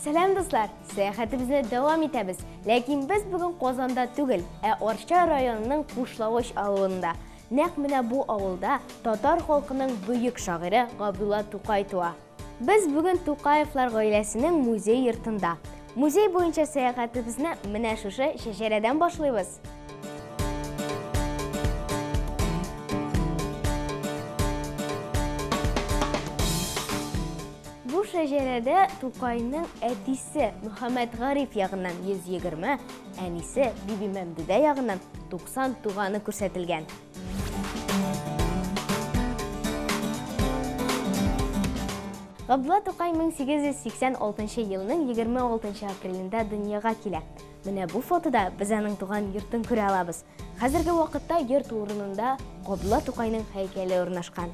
Сәлем дуслар, сәяхәтебезне дәвам итәбез. Ләкин без бүген Казанда түгел, Арча районының Кушлавыч авылында. Нәкъ менә бу авылда татар халкының бөек шагыйре Габдулла Тукай туа. Без бүген Тукаевлар гаиләсенең музей йортында. Музей буенча сәяхәтебезне менә шушы шәҗәрәдән башлыйбыз. Бу шәҗәрәдә Тукайның әтисе Мөхәммәд Гариф ягыннан 120, әнисе Биби Мәмдүдә ягыннан 90 туганы күрсәтелгән. Габдулла Тукай 1886 елның 26 апрелендә дөньяга килә. Менә бу фотода без аның туган йортын күрә алабыз. Хәзерге вакытта йорт урынында Габдулла Тукайның һәйкәле урнашкан.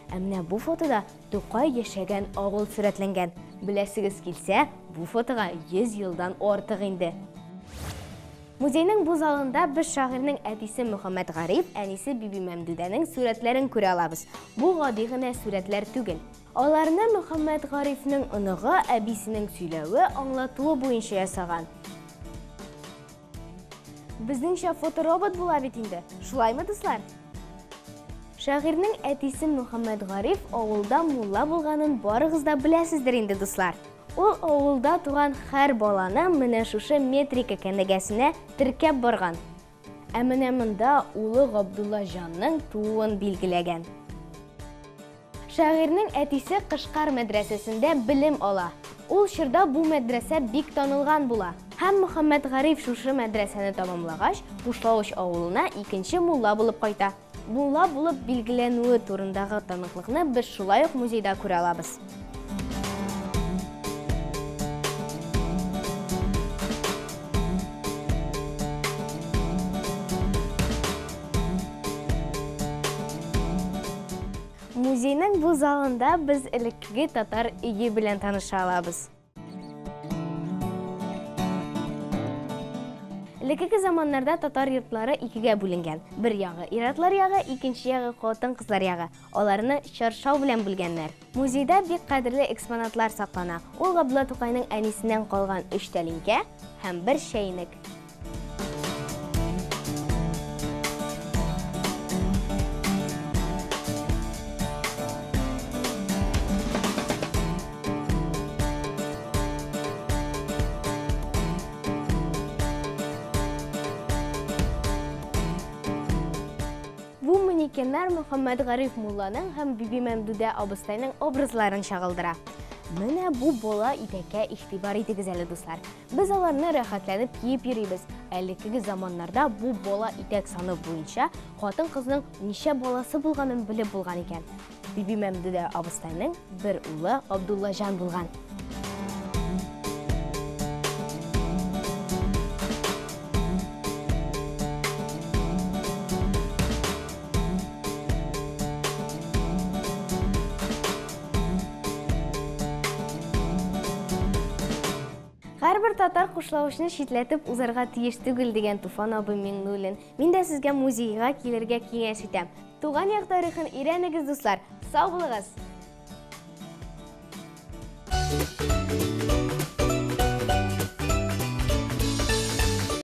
Менә бу фотода Тукай яшәгән авыл сурәтләнгән. Беләсегез килсә, бу фотога 100 елдан артык инде. Музейның бу залында без шагыйрьнең әтисе Мөхәммәд Гариф, әнисе Биби Мәмдүдәнең сурәтләрен күрә алабыз. Бу гади генә сурәтләр түгел. Аларны Мөхәммәд Гарифның оныгы әбисенең сөйләве, аңлатуы буенча ясаган. Безнеңчә фоторобот була бит инде. Шулаймы, дуслар? Шагыйрьнең әтисе Мөхәммәд Гариф авылда мулла булганын барыгыз да беләсездер инде, дуслар. Ул авылда туган һәр баланы менә шушы метрика кенәгәсенә теркәп барган. Менә монда улы Габдулла җанның тууын билгеләгән. Шагыйрьнең әтисе Кышкар мәдрәсәсендә белем ала. Ул чорда бу мәдрәсә бик танылган була. Һәм Мөхәммәд Гариф шушы мәдрәсәне тәмамлагач, Кушлавыч авылына икенче мулла булып кайта. Мулла булып билгеләнүе турындагы таныклыкны без шулай ук музейда күрә алабыз. Музейның бу залында без элекке татар өе белән таныша алабыз. Элекке заманнарда татар йортлары икегә бүленгән. Бер ягы ир-атлар ягы, икенче ягы хатын-кызлар ягы. Аларны чаршау белән бүлгәннәр. Музейда бик кадерле экспонатлар саклана. Ул Габдулла Тукайның әнисеннән калган 3 тәлинкә һәм 1 чәйнек. Манекеннар Мөхәммәд Гариф мулланың һәм Биби Мәмдүдә абыстайның образларын чагылдыра. Менә бу бала итәккә игътибар итегез әле, дуслар. Без аларны рәхәтләнеп киеп йөрибез. Элекке заманнарда бу бала итәк саны буенча хатын-кызның ничә баласы булганын белеп булган икән. Биби Мәмдүдә абыстайның бер улы Габдулла җан булган. Һәрбер татар Кушлавычны шитләтеп узарга тиеш түгел дигән Туфан абый Миңнуллин. Мин дә сезгә музейга килергә киңәш итәм. Туган як тарихын өйрәнегез, дуслар. Сау булыгыз!